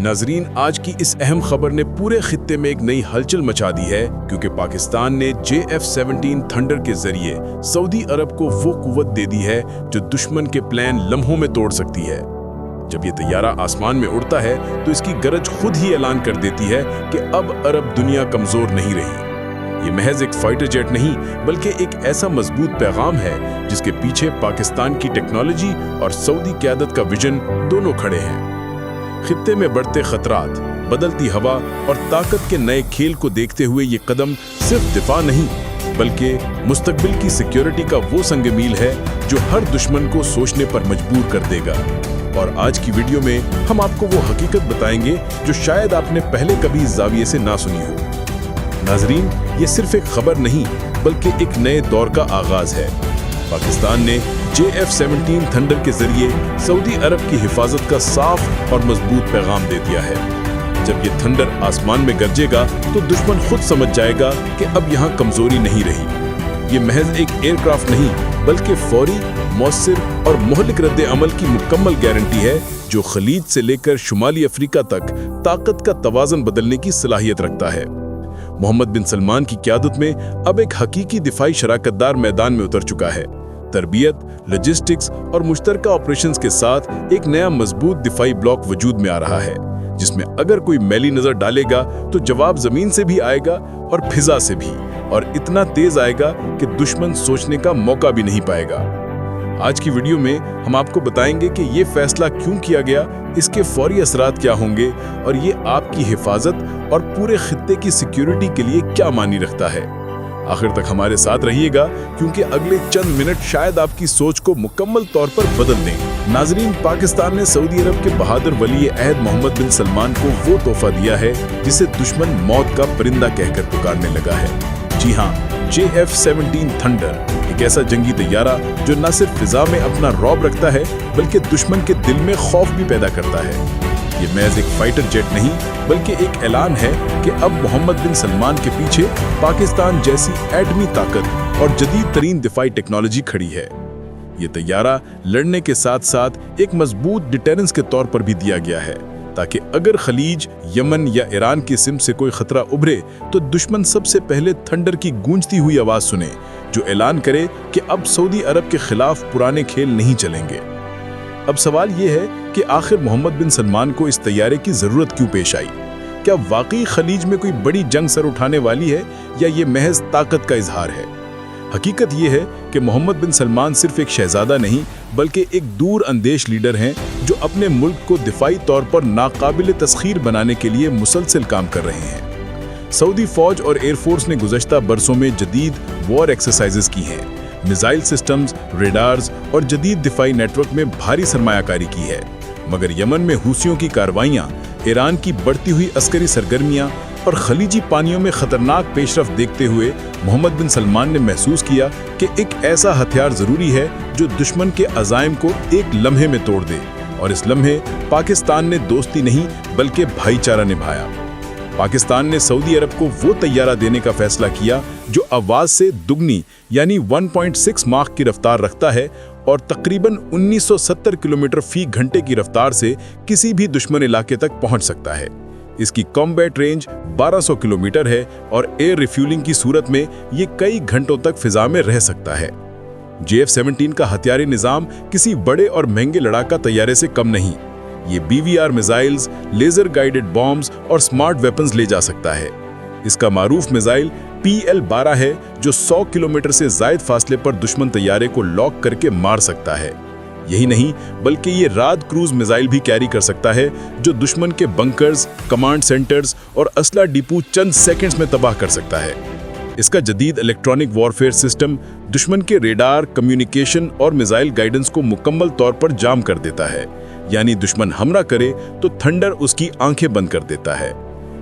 नाजरीन, आज की इस अहम खबर ने पूरे खित्ते में एक नई हलचल मचा दी है, क्योंकि पाकिस्तान ने JF-17 थंडर के जरिए सऊदी अरब को वो कुव्वत दे दी है जो दुश्मन के प्लान लम्हों में तोड़ सकती है। जब ये तैयारा आसमान में उड़ता है तो इसकी गरज खुद ही ऐलान कर देती है कि अब अरब दुनिया कमजोर नहीं रही। ये महज एक फाइटर जेट नहीं, बल्कि एक ऐसा मजबूत पैगाम है जिसके पीछे पाकिस्तान की टेक्नोलॉजी और सऊदी क़यादत का विजन दोनों खड़े हैं। खित्ते में बढ़ते खतरात, बदलती हवा और ताकत के नए खेल को देखते हुए ये कदम सिर्फ दिफा नहीं, बल्कि मुस्तकबिल की सिक्योरिटी का वो संग-मील है जो हर दुश्मन को सोचने पर मजबूर कर देगा। और आज की वीडियो में हम आपको वो हकीकत बताएंगे जो शायद आपने पहले कभी इस जाविये से ना सुनी हो। नाजरीन, ये सिर्फ एक खबर नहीं, बल्कि एक नए दौर का आगाज है। पाकिस्तान ने JF-17 थंडर के जरिए सऊदी अरब की हिफाजत का साफ और मजबूत पैगाम दे दिया है। जब ये थंडर आसमान में गरजेगा तो दुश्मन खुद समझ जाएगा कि अब यहाँ कमजोरी नहीं रही। ये महज एक एयरक्राफ्ट नहीं, बल्कि फौरी, मौसर और मुहल्लिक रद्द अमल की मुकम्मल गारंटी है, जो खलीज से लेकर शुमाली अफ्रीका तक ताकत का तवाज़न बदलने की सलाहियत रखता है। मोहम्मद बिन सलमान की क़यादत में अब एक हकीकी दिफाई शराकतदार मैदान में उतर चुका है। तरबियत, लॉजिस्टिक्स और मुश्तरका ऑपरेशंस के साथ एक नया मजबूत दिफाई ब्लॉक वजूद में आ रहा है, जिसमें अगर कोई मैली नजर डालेगा तो जवाब जमीन से भी आएगा और फिजा से भी, और इतना तेज आएगा कि दुश्मन सोचने का मौका भी नहीं पाएगा। आज की वीडियो में हम आपको बताएंगे कि ये फैसला क्यों किया गया, इसके फौरी असरात क्या होंगे और ये आपकी हिफाजत और पूरे खित्ते की सिक्योरिटी के लिए क्या मानी रखता है। आखिर तक हमारे साथ रहिएगा, क्योंकि अगले चंद मिनट शायद आपकी सोच को मुकम्मल तौर पर बदल दें। नाजरीन, पाकिस्तान ने सऊदी अरब के बहादुर वली अहद मोहम्मद बिन सलमान को वो तोहफा दिया है जिसे दुश्मन मौत का परिंदा कहकर पुकारने लगा है। जी हाँ, JF-17 थंडर एक ऐसा जंगी तैयारा जो न सिर्फ फिजा में अपना रौब रखता है, बल्कि दुश्मन के दिल में खौफ भी पैदा करता है। ये महज एक फाइटर जेट नहीं, बल्कि एक ऐलान है कि अब मोहम्मद बिन सलमान के पीछे पाकिस्तान जैसी एटमी ताकत और जदीद तरीन दिफाई टेक्नोलॉजी खड़ी है। ये तैयारा लड़ने के साथ साथ एक मजबूत डिटेरेंस के तौर पर भी दिया गया है, ताकि अगर खलीज, यमन या ईरान की सिम से कोई खतरा उभरे तो दुश्मन सबसे पहले थंडर की गूंजती हुई आवाज सुने, जो ऐलान करे कि अब सऊदी अरब के खिलाफ पुराने खेल नहीं चलेंगे। अब सवाल ये है कि आखिर मोहम्मद बिन सलमान को इस तैयारे की जरूरत क्यों पेश आई? क्या वाकई खलीज में कोई बड़ी जंग सर उठाने वाली है, या ये महज ताकत का इजहार है? हकीकत ये है कि मोहम्मद बिन सलमान सिर्फ एक शहजादा नहीं, बल्कि एक दूर अंदेश लीडर हैं जो अपने मुल्क को दिफाई तौर पर नाकाबिल तस्खीर बनाने के लिए मुसलसल काम कर रहे हैं। सऊदी फौज और एयरफोर्स ने गुज़श्ता बरसों में जदीद वॉर एक्सरसाइजेस की हैं, मिसाइल सिस्टम्स, रेडार्स और जदीद दिफाई नेटवर्क में भारी सरमायाकारी की है। मगर यमन में हूसियों की कार्रवाइयाँ, ईरान की बढ़ती हुई अस्करी सरगर्मियाँ और खलीजी पानियों में खतरनाक पेशरफ्त देखते हुए मोहम्मद बिन सलमान ने महसूस किया कि एक ऐसा हथियार जरूरी है जो दुश्मन के अज़ाइम को एक लम्हे में तोड़ दे। और इस लम्हे पाकिस्तान ने दोस्ती नहीं, बल्कि भाईचारा निभाया। पाकिस्तान ने सऊदी अरब को वो तैयारा देने का फैसला किया जो आवाज से दुगनी यानी 1.6 माख की रफ्तार रखता है और तकरीबन 1970 किलोमीटर फी घंटे की रफ्तार से किसी भी दुश्मन इलाके तक पहुंच सकता है। इसकी कॉम्बैट रेंज 1200 किलोमीटर है और एयर रिफ्यूलिंग की सूरत में ये कई घंटों तक फिजा में रह सकता है। JF-17 का हथियारी निज़ाम किसी बड़े और महंगे लड़ाका तैयारे से कम नहीं। ये BVR missiles, laser guided bombs और स्मार्ट वेपन्स ले जा सकता है। इसका मारूफ मिसाइल PL-12 है, जो 100 किलोमीटर से ज़ायद फासले पर दुश्मन तैयारे को लॉक करके मार सकता है। यही नहीं, बल्कि ये राद क्रूज मिसाइल भी कैरी कर सकता है, जो दुश्मन के बंकर्स, कमांड सेंटर्स और असला डिपो चंद सेकंड्स में तबाह कर सकता है। इसका जदीद इलेक्ट्रॉनिक वॉरफेयर सिस्टम दुश्मन के रेडार, कम्युनिकेशन और मिसाइल गाइडेंस को मुकम्मल तौर पर जाम कर देता है, यानी दुश्मन हमला करे तो थंडर उसकी आंखें बंद कर देता है।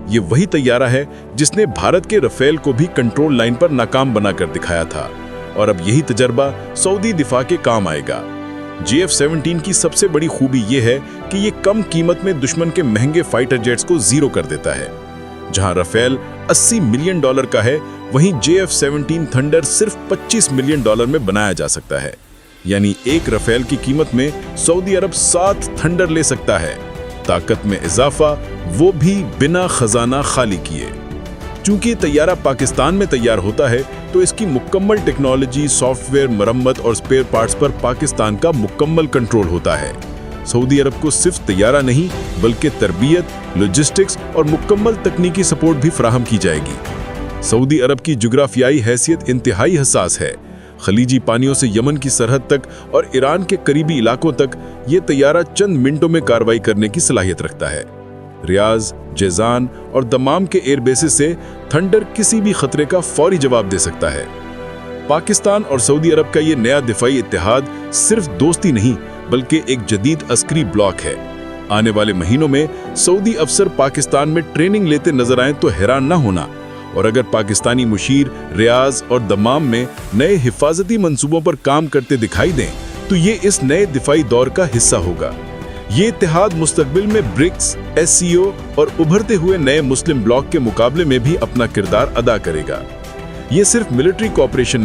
ये वही तैयारा है जिसने भारत के रफेल को भी कंट्रोल लाइन पर नाकाम बनाकर दिखाया था, और अब यही तजर्बा सऊदी दिफा के काम आएगा। JF-17 की सबसे बड़ी खूबी ये है कि ये कम कीमत में दुश्मन के महंगे फाइटर जेट्स को जीरो कर देता है। जहां रफेल $80 मिलियन का है, वहीं JF-17 थंडर सिर्फ $25 मिलियन में बनाया जा सकता है। यानी एक रफेल की कीमत में सऊदी अरब 7 थंडर ले सकता है। ताकत में इजाफा, वो भी बिना खजाना खाली किए। चूंकि तैयारा पाकिस्तान में तैयार होता है तो इसकी मुकम्मल टेक्नोलॉजी, सॉफ्टवेयर, मरम्मत और स्पेयर पार्ट्स पर पाकिस्तान का मुकम्मल कंट्रोल होता है। सऊदी अरब को सिर्फ तैयारा नहीं बल्कि तरबियत, लॉजिस्टिक्स और मुकम्मल तकनीकी सपोर्ट भी फराहम की जाएगी। सऊदी अरब की जुग्राफियाई हैसियत इंतहाई हसास है। खलीजी पानियों से यमन की सरहद तक और ईरान के करीबी इलाकों तक ये तैयारा चंद मिनटों में कार्रवाई करने की सलाहियत रखता है। रियाज, जैजान और दमाम के एयर बेसिस से थंडर किसी भी खतरे का फौरी जवाब दे सकता है। पाकिस्तान और सऊदी अरब का ये नया दिफाई इत्तेहाद सिर्फ दोस्ती नहीं बल्कि एक जदीद अस्करी ब्लॉक है। आने वाले महीनों में सऊदी अफसर पाकिस्तान में ट्रेनिंग लेते नजर आए तो हैरान ना होना, और अगर पाकिस्तानी मुशीर रियाज और दमाम में नए हिफाजती मंसूबों पर काम करते दिखाई दें तो ये इस नए दिफाई दौर का हिस्सा होगा। ये इत्तेहाद मुस्तकबिल में ब्रिक्स, SCO और उभरते हुए नए मुस्लिम ब्लॉक के मुकाबले में भी अपना किरदार अदा करेगा। ये सिर्फ मिलिट्री कोऑपरेशन